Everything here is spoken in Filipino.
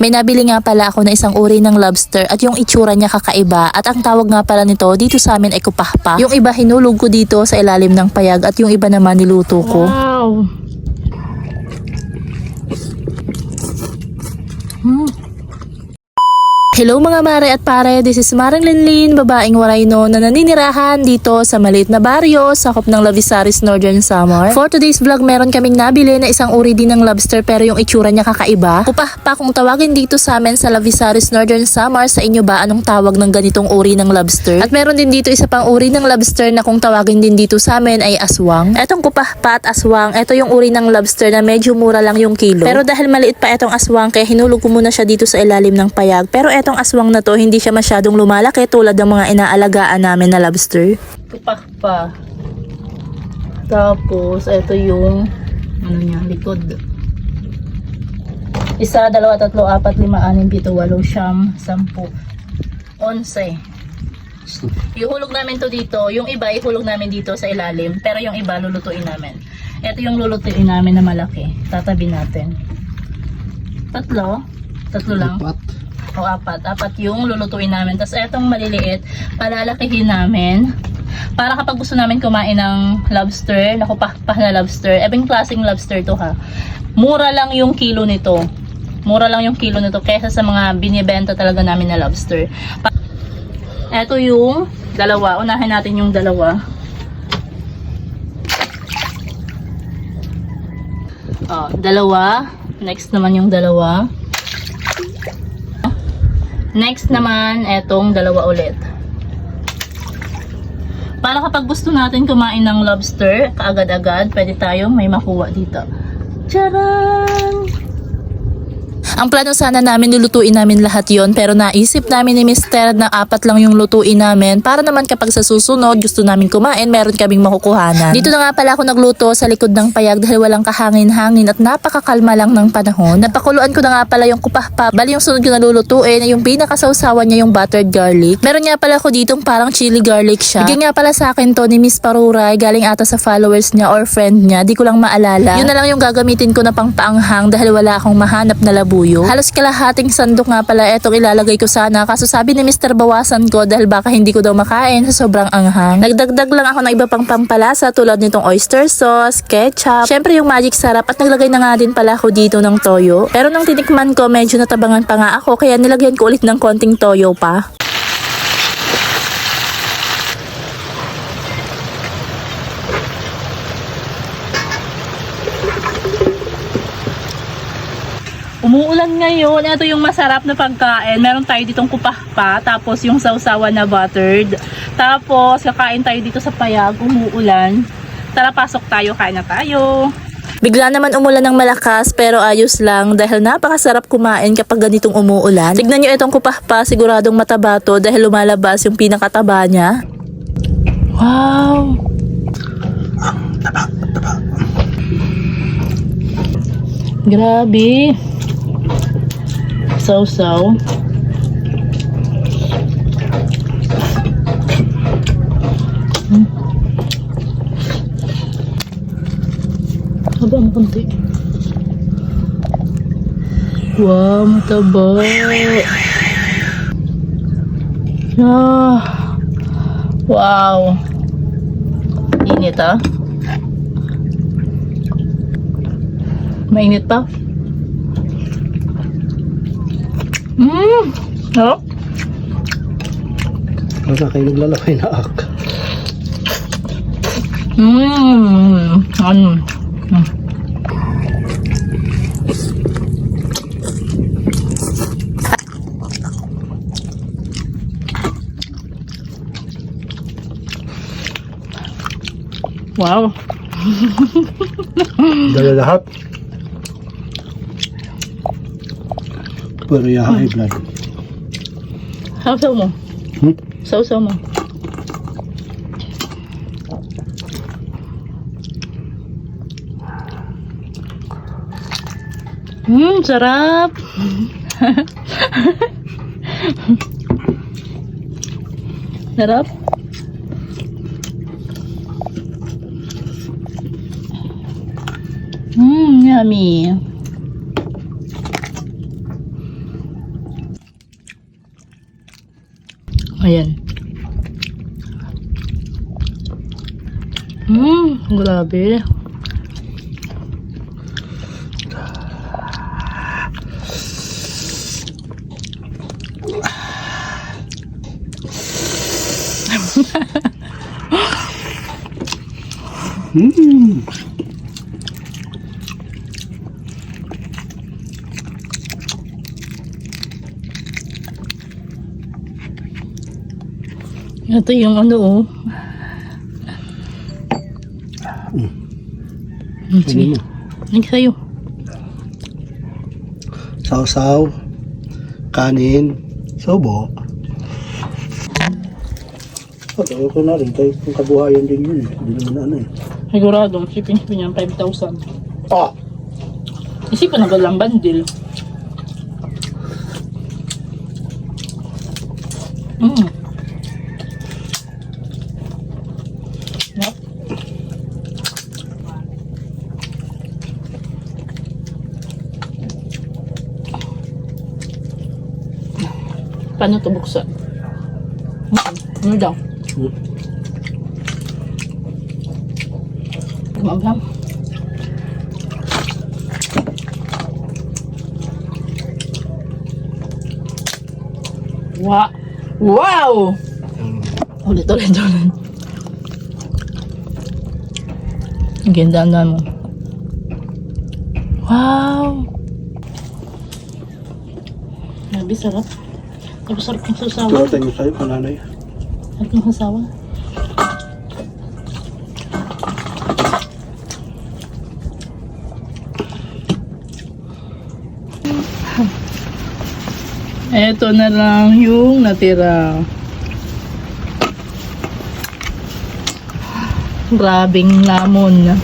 May nabili nga pala ako na isang uri ng lobster at yung itsura niya kakaiba at ang tawag nga pala nito dito sa amin ay kupahpa. Yung iba hinulog ko dito sa ilalim ng payag at yung iba naman niluto ko. Wow! Hello mga mare at pare, this is Marang Linlin, babaeng Warayno na naninirahan dito sa maliit na baryo sakop ng Lavisaris, Northern Samar. For today's vlog, meron kaming nabili na isang uri din ng lobster pero yung itsura niya kakaiba. Kupahpa kung tawagin dito sa amin sa Lavisaris, Northern Samar. Sa inyo ba anong tawag ng ganitong uri ng lobster? At meron din dito isa pang uri ng lobster na kung tawagin din dito sa amin ay aswang. Etong kupahpa at aswang, eto yung uri ng lobster na medyo mura lang yung kilo. Pero dahil maliit pa etong aswang kaya hinulog ko muna siya dito sa ilalim ng payag. Pero etong aswang na to, hindi siya masyadong lumalaki tulad ng mga inaalagaan namin na lobster. Kupahpa. Tapos, ito yung ano niya, likod. 1, 2, 3, 4, 5, 6, 7, 8, 9, 10, 11. Ihulog namin to dito. Yung iba, ihulog namin dito sa ilalim. Pero yung iba, lulutuin namin. Ito yung lulutuin namin na malaki. Tatabi natin. 3 lang. 4 yung lulutuin namin. Tapos etong maliliit, palalakihin namin. Para kapag gusto namin kumain ng lobster, nakupahpah na lobster, ebang klaseng lobster to ha. Mura lang yung kilo nito. Kaysa sa mga binibenta talaga namin na lobster. Eto yung dalawa. Unahin natin yung dalawa. Dalawa. Next naman yung dalawa. Next naman, etong dalawa ulit. Para kapag gusto natin kumain ng lobster, kaagad-agad, pwede tayong may makuha dito. Charan! Ang plano sana namin lulutuin namin lahat yon, pero naisip namin ni Mr. na 4 lang yung lutuin namin para naman kapag sa susunod gusto namin kumain, meron kaming makukuhanan. Dito na nga pala ako nagluto sa likod ng payag dahil walang kahangin-hangin at napakakalma lang ng panahon. Napakuluan ko na nga pala yung kupahpa. Bali yung sunod ko nalulutuin ay yung pinakasawsawan niya yung buttered garlic. Meron nga pala ako ditong parang chili garlic siya. Bigyan nga pala sa akin to ni Miss Paruray, galing ata sa followers niya or friend niya, di ko lang maalala. Yun na lang yung gagamitin ko na pang paanghang dahil wala akong mahanap na labuyo. Halos kalahating sandok nga pala etong ilalagay ko sana, kaso sabi ni Mr. bawasan ko dahil baka hindi ko daw makain sa sobrang anghang. Nagdagdag lang ako ng iba pang pampalasa tulad nitong oyster sauce, ketchup, syempre yung magic sarap at naglagay na nga din pala ako dito ng toyo. Pero nung tinikman ko medyo natabangan pa nga ako kaya nilagyan ko ulit ng konting toyo pa. Umuulan ngayon. Ito yung masarap na pagkain. Meron tayo ditong kupahpa. Tapos yung sausawan na buttered. Tapos kakain tayo dito sa payag. Umuulan. Tara, pasok tayo. Kain na tayo. Bigla naman umulan ng malakas pero ayos lang dahil napakasarap kumain kapag ganitong umuulan. Tignan nyo itong kupahpa. Siguradong mataba to dahil lumalabas yung pinakataba niya. Wow! Taba. Grabe! Sausaw. Haba ang konti. Wow, mataba. Wow. Init ah. Mainit pa. Sarap. Wala kayo naglalakay na ak. Wow. Dala lahat. Pero yung high blood. Sausaw mo. Sausaw mo. Sarap. Sarap. Yummy. Ayan. Grabe. Hmm. Ito yung ano oh. Sige. Ano mo? Lagi sa'yo. Sausaw, kanin, sobo. Ayaw ko na rin, kahit kung kabuhayan din yun. Hindi naman ano eh. Sigurado, shipping yan, 5,000. Ah! Isipan na lang bandil. Yep. Paano ito buksan? Ano daw? Tumabang. Wow! Ulit. Ang ganda mo. Wow! Grabe, sarap. Tapos sarap yung sasawa. Ito tayo sa'yo, pananay. Sarap yung sasawa. Eto na lang yung natira. Grabing lamon.